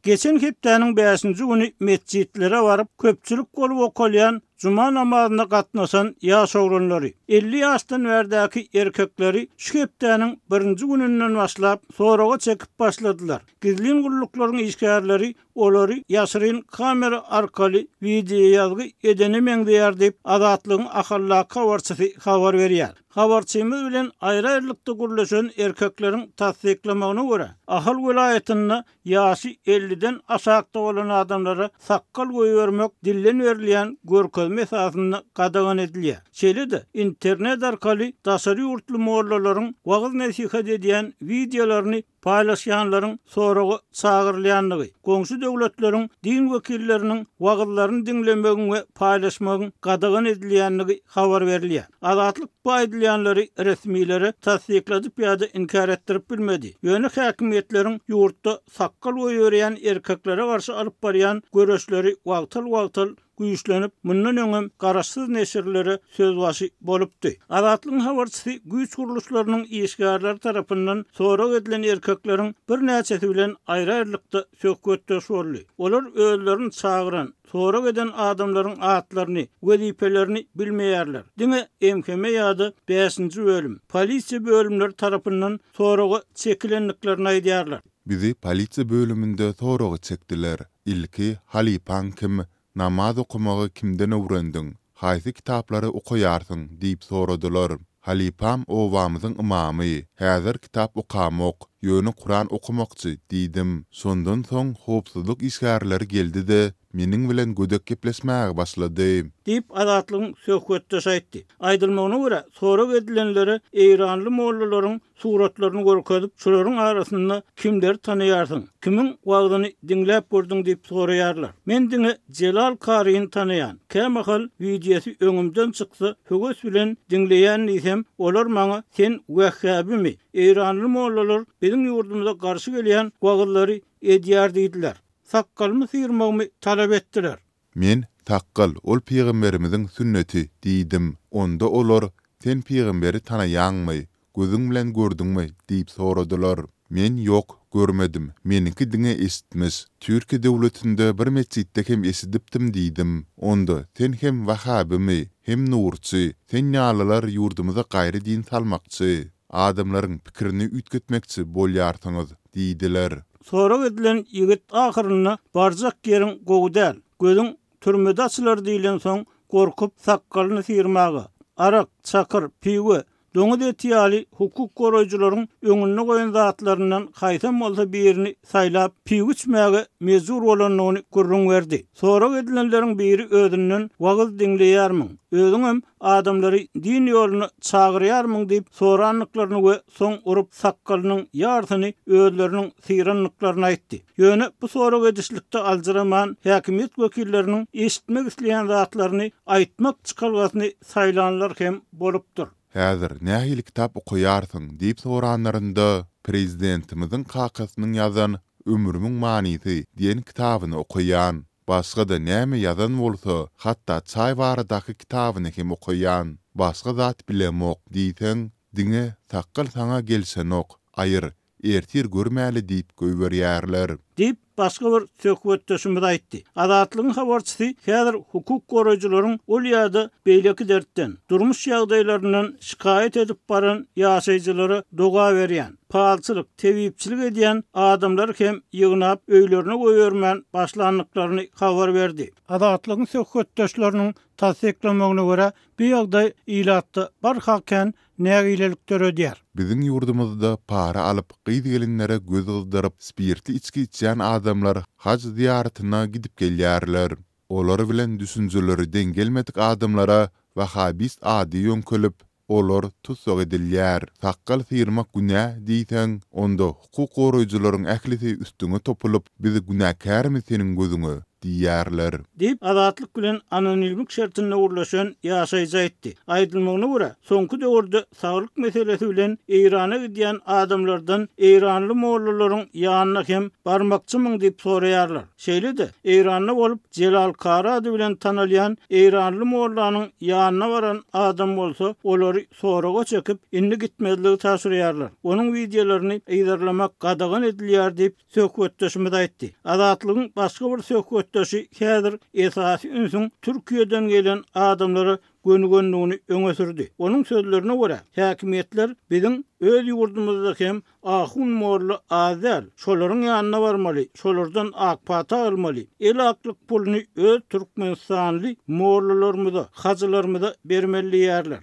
Geçen heptäniň 5-nji güni mescitlere barıp köpçülük bolup okalyan Cuma namazyna gatnaşan ýaş ogranlary, 50 ýaşdan bärdäki erkekleri şu heptäniň 1-nji gününden başlap soraga çekip başladylar. Gizlin gulluklaryň işgärleri olary ýaşyryn kamera arkaly video ýazgy edenemeň diýär diýip Azatlygyň ahalla habarçysy habar berýär. Habarçymyz bilen aýry-aýrylykda gurlaşan erkekleriň tasdiklamagyna görä, Ahal welaýatyna ýaşy 50-den aşakda bolan adamlara sakkal goýbermek dillen berilýän görkezme esasyna gadagan edilýär. Şeýle-de internet arkaly daşary ýurtly mollalaryň wagyz nesihat edýän videolaryny paylaşýanlaryň soragy çagyrylýanlygy, goňşy döwletleriň din wekilleriniň wagyzlaryny dinlemegiň we paylaşmagyň gadagan edilýänligi habar berilýär. Azatlyk bu edilýänleri resmileri tasdikladyp ýa-da inkar etdirip bilmedi. Ýöne häkimetleriň ýurtda sakkal goýberýän erkeklere garşy alyp barýan göreşleri wagtal güýçlenip, mundan öňem garaşsyz neşirlere söz başy bolupdy. Azatlygyň habarçysy güýç guruluşlarynyň işgärleri tarapyndan sorak edilen erkekleriň bir näçesi bilen aýry-aýrylykda söhbetdeş boldy. Olar özlerini çagyran, sorak eden adamlaryň atlaryny, wezipelerini bilmeýärler. Diňe MKM ýa-da 5-nji bölüm, polisiýa bölümleri tarapyndan soragy çekilenliklerini aýdýarlar. Bizi polisiýa bölüminde soragy çekdiler. Ilki Halipan kim? Namaz okumagy kimden öwrendiň? Haýsy kitaplary okuýarsyň diýip soradylar. Halipam owamyzyň imamy. Häzir kitap okamok, ýöne Kur'an okumakçy diýdim. Sondan soň howpsuzlyk işgärleri geldi-de meniň bilen gödek gepleşmäge başlady. Diýip Azatlygyň söhbetdeş aýtdy. Aýdylmagyna görä, sorak edilenleri Eýranly mollalaryň suratlaryny görkezip, şolaryň arasynda kimleri tanaýarsyň, kimiň wagdyny dinläp gördüň diýip soraýarlar. Men diňe Celal Karyny tanaýan. Kämahal videosy öňümden çyksa, höwes bilen dinleýän isem, olar maňa sen Wahhabimi, Eýranly mollalar bizim ýurdumyza garşy gelýän wagylary edýär diýdiler. Sakkalmy sıyırmagmy talap etdiler. Men takkal ol peýgamberimiziň sünneti diýdim. Onda olar sen peýgamberi tanaýanmy, gözüň bilen gördüňmi diýip soradylar. Men ýok, görmedim. Meniki diňe esitmiş. Türkiýe döwletinde bir mesjitde hem esitipdim diýdim. Onda sen hem Wahhabimi, hem nurçy, sen ýalylar ýurdumyza gaýry din salmakçy, adamlaryň pikirini ütgetmekçi bolýarsyňyz diýdiler. Sorak edilen ýigit ahyryna barjak ýeriň gowdal, gözüň türmede açylar diýilen soň gorkup sakkalyny sıyırmagy, arak, çakyr, piwe, doňa detiýali hukuk goraýjylaryň öňüne goýan zatlaryndan haýsam bolsa birini saýlap piwe içmäge mezur bolanyny gurrun berdi. Sorak edilenleriň biri özünden wagyz dinleýärmiň, özüňem adamlary din ýoluna çagyrýarmyň diýip soranlyklaryny we soň urup sakkalynyň ýarsyny özleriniň syýranlyklaryny aýtdy. Ýöne bu sorak edişlikde aldyraman häkimet wekilleriniň eşitmek isleýän zatlaryny aýtmak çykalgasyny saýlanlar hem bolupdyr. Häzir nähili kitap okuýarsyň diýip soranlarynda prezidentimiziň kakasynyň ýazan Ömrümiň manysy diýen kitabyny okuýan. Başga da näme ýazan bolsa, hatda çaý baradaky kitabyny hem okuýan. Başga zat bilemok diýsen, diňe takkal saňa gelsenok, aýyr, ertir görmäli diýip göýberýärler. Diýip başga bir söhbetdeşimiz aýtdy. Azatlygyň habarçysy häzir hukuk goraýjylaryň ol ýa-da beýleki dertten, durmuş ýagdaýlaryndan şikayet edip baran ýaşaýjylary doga berýän, palçylyk, tebipçilik edýän adamlar hem ýygnap öýlerine goýbermän başlanlyklaryny habar berdi. Azatlygyň söhbetdeşleriniň tasdiklamagyna görä, bu ýagdaý ilatda barhaken nägilelikler ödýär. Biziň ýurdumyzda para alyp gyz gelinlere göz gyldyryp spirtli içki içýän adamlar hac ziyaretina gidip gelýärler. Olar bilen düşünjeleri dengelmedik adamlara Wahhabist ady ýönkölüp olar tutsak edilýär. Sakkal sıyırmak günäh diýsen, onda hukuk goraýjylaryň ählisi üstüňe topulup bizi günäkärmi seniň gözüňe diýerler. Dip azatlyk bilen anonimlik şertinde uğurlaşan ýaşaýjy aýtdy. Aýdylmagyna görä, soňky döwürde saglyk meselesi bilen Eýrana gidýän adamlardan Eýranly mollalaryň ýanyna hem barmakçymyň diýip soraýarlar. Şeýle-de Eýranly bolup Celal Kara ady bilen tanalýan Eýranly mollanyň ýanyna baran adam bolsa, olary soraga çekip indi gitmezligi taşyrýarlar. Onuň videolaryny eýdarlamak gadagan edilýär diýip söhbetdeşimiz aýtdy. Azatlygyň başga bir söhbetdeşi häzir esasy ünsüň Türkiýeden gelen adamlara gönügönlüğünü öňe sürdi. Onun sözlerine göre häkimetler biziň öz ýurdumyzda hem ahun morlu azal şolaryň ýanyna barmaly, şolardan akpata almaly. El aklyk puluny öz Türkmenistanly morlularymyza, hajylarymyza bermeli ýerler.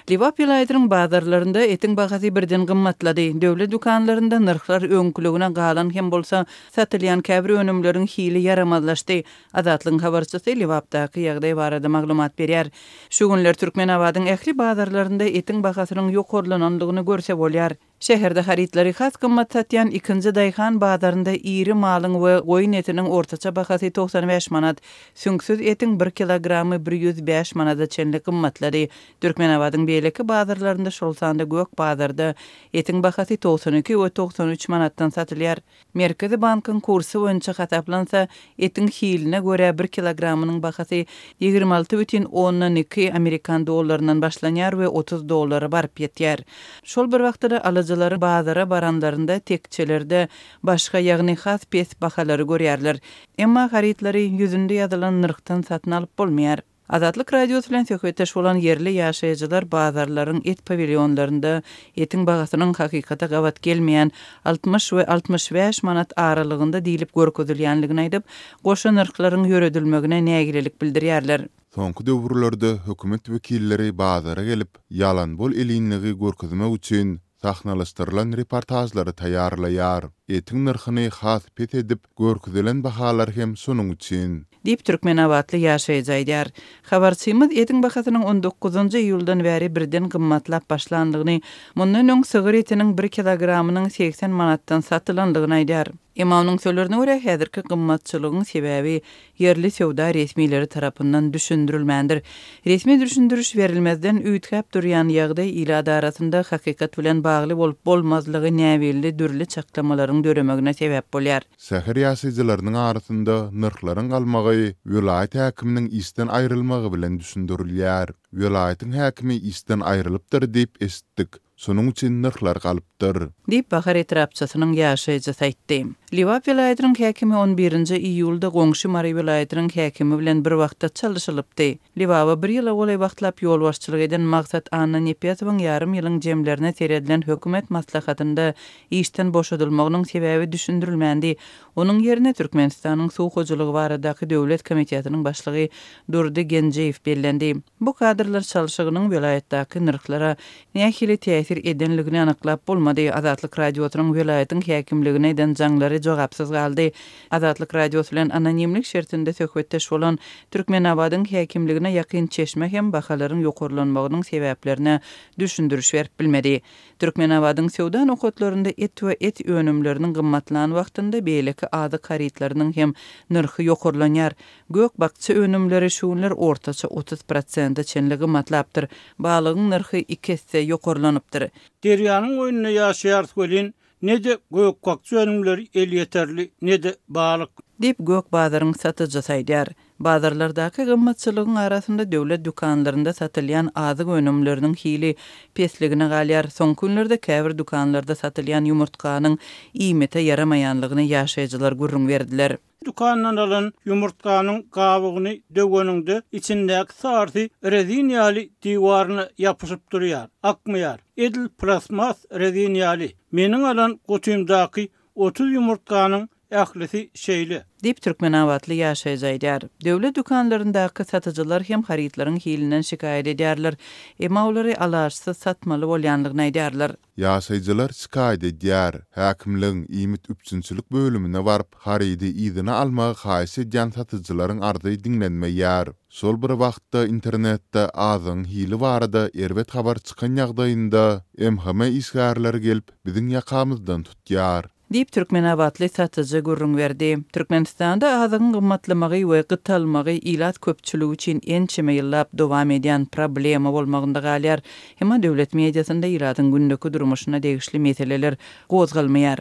Liwap ýylaýdyryň bazarlarynda etiň bahasy birden gymmatlady. Döwlet dukanlarynda narxlar öňküligine galan hem bolsa satylýan käbir önümleriň hili yaramazlaşdy. Azatlygyň habarçysy Liwapdaky ýagdaý barada maglumat berýär. Şu günler Türkmenabadyň ähli bazarlarynda etiň bahasynyň ýokurlanandygyny görse bolýar. Şäherde haritleri has gymmat satýan ikinji daýhan bazarynda iri malyň we goýun etiniň ortaça bahasy 95 manat, süňsüz etiň 1 kilogramy 105 manata çenli gymmatlary. Türkmenabadyň beýleki bazarlarynda şol sanda gök bazarda etiň bahasy 92 we 93 manatdan satylýar. Merkezi bankyň kursy boýunça hasaplansa, etiň hiline görä 1 kilogramynyň bahasy 26,2 Amerikan dollarynyň başlanýar we 30 dollara baryp ýetýär. Şol bir wagtda alıcıları bazara baranlarında tekçelerde başka ýagny has pes bahalary görýärler. Emma haritleri ýüzünde ýazylan nyrkdan satyn alyp bolmaýar. Azatlyk radiosu bilen söhbetdeş bolan yerli ýaşaýjylar bazarlaryň et pavilyonlarynda etiň bahasynyň hakykata gawat gelmeýän 60 we 65 manat aralygynda diýilip görkezilýänligini aýdyp, goşa nyrklaryň ýöredilmegine nägilelik bildirýärler. Soňky döwürlerde hökümet wekilleri bazara gelip ýalan bol elinligi görkezmek üçin sahnalaşdyrylan reportajlary taýýarlaýar. Etiň narhyny has pet edip görkezilen bahalar hem şonuň üçin diýip Türkmenabatly ýaşaýjy aýdýar. Habarçymyz etiň bahasynyň 19-njy ýyldan bäri birden gymmatlap başlandygyny, mundan öň sygyr etiniň 1 kilogramynyň 80 manatdan satylandygyny aýdýar. Imamyň sözlerine görä häzirki gymmatçylygyň sebäbi yerli sowda resmileri tarapyndan düşündirilmändir. Resmi düşündürüş berilmezden üýtgäp durýan ýagdaý ila arasynda hakykat bilen bagly bolup bolmazlygy näwelli dürli çaklamalar döremegine sebäp bolýar. Şäher ýaşaýjylarynyň arasynda nyrklaryň galmagy vilayet häkiminiň isden aýrylmagy bilen düşündirilýär. Vilayetin häkimi isden aýrylypdyr diýip esitdik. Şonuň üçin nyrklar galypdyr. Diýip Bahar etrapçysynyň ýaşaýjy aýtdy. Liwap vilayetynyň häkimi 11-nji iýulda goňşy Mary vilayetynyň häkimi bilen bir wagtda çalyşylypdy. Liwapa bir ýyla bolay wagtlap ýol başçylyk eden Maksat Anna Nepýatowyň ýarym ýylyň jemlerine seredilen hökümet maslahatynda işden boşadylmagynyň sebäbi düşündirilmändi. Onuň ýerine Türkmenistanyň suw hojalygy baradaky döwlet komitetynyň başlygy Durdy Genjeýew bellendi. Bu kadrlar çalyşygynyň vilayetdaky nyrklara nähili täsir edenligini anyklap bolmady. Azatlyk radiosynyň vilayetyň häkimligine eden jaňlary jogapsyz galdy. Azatlyk radiosu bilen anonimlik şertinde söhbetdeş bolan Türkmenabadyň häkimligine ýakyn çeşme hem bahalaryň ýokurlanmagynyň sebäplerini düşündürüş berip bilmedi. Türkmenabadyň sowda nokatlarynda et we et önümleriniň gymmatlan wagtynda beýleki ady haritlarynyň hem nyrky ýokurlanýar. Gök bakçy önümleri şuňlar ortaça 30% çenli gymmatlapdyr. Balygyň nyrky 2 hisse ýokurlanypdyr. Derýanyň oýunyna ýaşaýar gelin nede gök bakçy önümleri el yeterli, nede balyk diýip gök bazaryň satyjysy aýdýar. Bazarlardaky gymmatçylygyň arasynda döwlet dukanlarynda satylýan azyk önümleriniň hili pesligine galýar. Soňky günlerde käbir dukanlarda satylýan ýumurtkanyň iýmete yaramaýanlygyny ýaşaýjylar gurrun berdiler. Dukandan alan yumurtkanyň gabygyny döweninde içindäki sarty reziniýaly diýwaryna ýapyşyp durýar, akmaýar. Edil plasmas reziniýaly. Meniň alan gotymdaky 30 yumurtkanyň ählisi şeýle. Dip Türkmen awatly ýaşaýjylar. Döwlet dükanlaryndaky satyjylar hem haritlaryň hilinden şikayet edýärler. Emma olary alaçsyz satmaly bolýanlygyny aýdýarlar. Ýaşaýjylar şikayet edýär. Häkimligiň iýmit üçinçilik bölümine baryp harity ýygyny almagy haýsy edýän satyjylaryň ardy diňlenmeýär. Sol bir wagtda internetde azyň hili barada erbet habar çykan ýagdaýynda MHM isgärleri gelip biziň ýakamyzdan tutýar. Dip Türkmen awatly satyjy gurrun berdi. Türkmenistanda azyň gymmatlamagy we gytalmagy ilat köpçüligi üçin ençeme ýyllap dowam edýän problema bolmagynda galýar. Hema döwlet mediasynda iratyň gündäki durmuşyna degişli meseleler gozgalmaýar.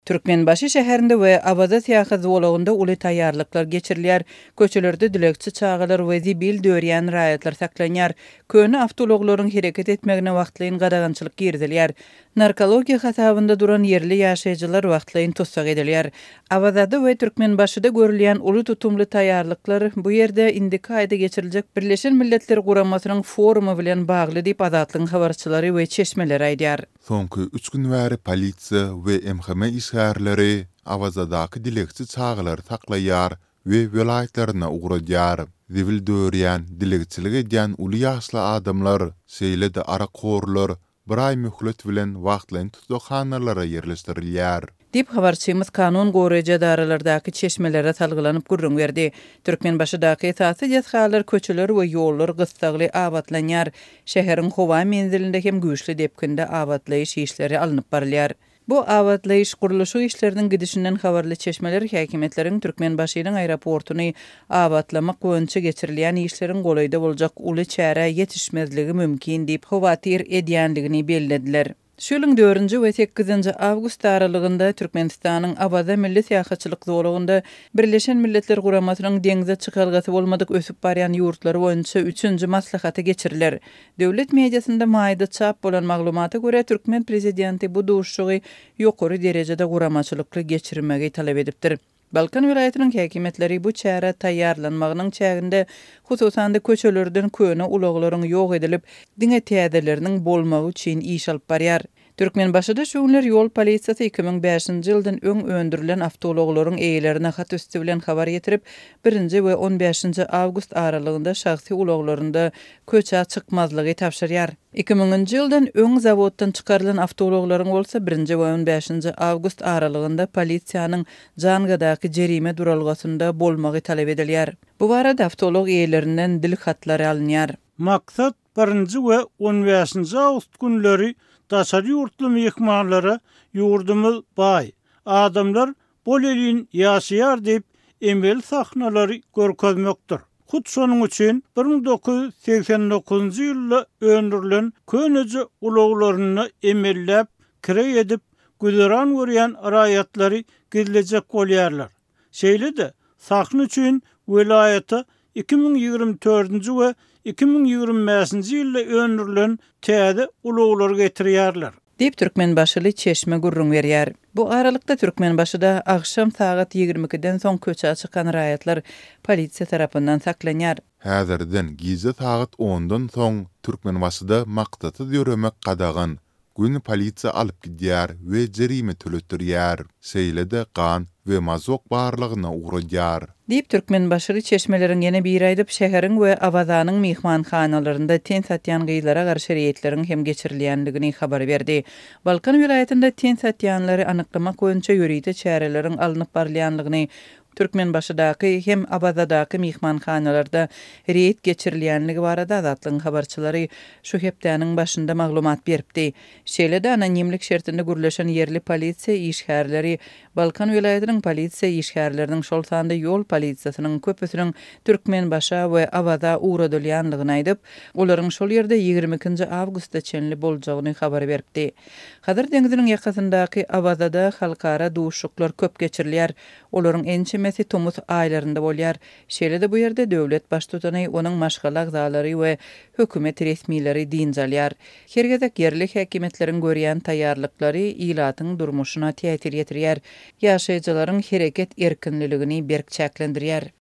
Türkmenbaşy şäherinde we Abada täze zowlagynda uly taýýarlyklar geçirilýär. Köçelerde dilekçi çağalar we zibil dörýän raýatlar saklanýar. Köni awtologlaryň hereket etmegine wagtlaýyn gadagançylyk girdilýär. Narkologiýa hasabynda duran yerli ýaşaýjylar wagtlaýyn tutsak edilýär. Abadada we Türkmenbaşyda görülýän uly tutumly taýýarlyklar bu ýerde indiki aýda geçiriljek Birleşen Milletler Guramasynyň forumy bilen bagly diýip adatlyň habarçylary we çeşmeleri aýdýar. Soňky 3 gün bäri polisiýa we MHM isgärleri Abadadaky dilekçi çağalar saklaýar we welaýetlerine uğradýar. Zibil dörýän, dilekçilik edýän uly ýaşly adamlar, şeýle-de ara korlar, bir ay möhlet bilen wagtlaýyn tutdokhanalara ýerleşdirilýär. Dip habarçymyz kanun goraýjy daralardaky çeşmelere salgylanyp gurrun berdi. Türkmenbaşydaky esasy ýetgalar köçeler we ýollar gysgly abatlanýar. Şäheriň howa menzilinde hem güýçli depkinde abatlaýyş işleri alınıp barylýar. Bu abatlaýyş guruluşy işleriniň gidişinden habarly çeşmeler häkimetleriň Türkmenbaşynyň aeroportuny abatlamak boýunça geçirilýän işleriň golaýda boljak uly çäre ýetişmezligi mümkin diýip howatyr edýänligini bellädiler. Şolun 4-nji we 8-nji awgust aralygynda Türkmenistanyň Abada milli syýahatçylyk zowlagynda Birleşen Milletler Guramasynyň deňize çykalgasy bolmadyk ösüp barýan ýurtlary boýunça 3-nji maslahaty geçiriler. Döwlet mediasynda maýda çap bolan maglumata görä Türkmen prezidenti bu duşugy ýokary derejede guramaçylykly geçirmegi talap edipdir. Balkan vilayatynyň häkimetleri bu çäre taýýarlanmagynyň çäginde hususan da köçelerden köne ulaglaryň ýok edilip, diňe täzeleriniň bolmagy üçin iş alyp barýar. Türkmenbaşyda şu günler ýol polisiýasy 2005-nji ýyldan öň öndürilen awtologlaryň eýelerine hat üstü bilen habar ýetirip, 1-nji we 15-nji awgust aralygynda şahsy ulaglarynda köçe çykmazlygy tapşyrýar. 2000-nji ýyldan öň zawoddan çykarylan awtologlaryň bolsa 1-nji we 15-nji awgust aralygynda polisiýanyň jangadaky jerime duralgasynda bolmagy talap edilýär. Bu barada awtolog eýelerinden dil hatlary alınýar. Maksat 1-nji we 15-nji awgust günleri daşary ýurtly mehmanlara ýurdumyz baý. Adamlar bol elin ýaşaýar diýip emel sahnalary görkezmekdir. Hut şonuň üçin 1989-njy ýylda öndürilen köneje ulaglaryny emellep kire edip güzeran görýän raýatlary gizlejek bolýarlar. Şeýle-de sahna üçin welaýata 2024-nji we 2025-nji ýylda öndürilen täze ulaglar getirýärler. Dip Türkmenbaşyly çeşme gurrun berýär. Bu aralykda Türkmenbaşyda akşam saat 22-den soň köçe çykan raýatlar polisiýa tarapyndan saklanýar. Häzirden gize saat 10-dan soň Türkmenbaşyda maksaty ýöremek gadagan gün polisiýa alyp gidýär we jerime töletirýär. Şeýle-de gan we mazok barlygyna uğradýar. Dip Türkmenbaşyly çeşmeleriň ýene bir aýdyp şäheriň we Abadanyň mehmanhanalarynda ten satýan gyýlara garşy reýetleriň hem geçirilýändigini habar berdi. Balkan vilayatynda ten satýanlary anyklamak boýunça ýöride çäreleriň alınıp barylýanlygyny Türkmenbaşydaky hem Abadadaky mehmanhanalarda reýet geçirilýänligi barada adatlyň habarçylary şu hepdäniň başynda maglumat beripdi. Şeýle-de anonimlik şertinde gürleşen yerli polisiýa işgärleri Balkan vilayatynyň polisiýa işgärleriniň şol sanda ýol polisiýasynyň köpüsiniň Türkmenbaşa we Abada uğradylýanlygyny aýdyp, olaryň şol ýerde 22-nji awgustda çenli boljagyny habar beripdi. Hadyr deňiziniň ýakasyndaky Abadada halkara duşuklar köp geçirilýär. Olaryň ençemesi Tomuz aýlarynda bolýar. Şeýle-de bu ýerde döwlet baş tutany onuň maşgala agzalary we hökümet resmileri diňjalýar. Hergedek yerli häkimetleriň görýän taýýarlyklary ilatyň durmuşyna täsir ýetirýär. Ýaşaýjylaryň hereket erkinligini berk çäklendirýär.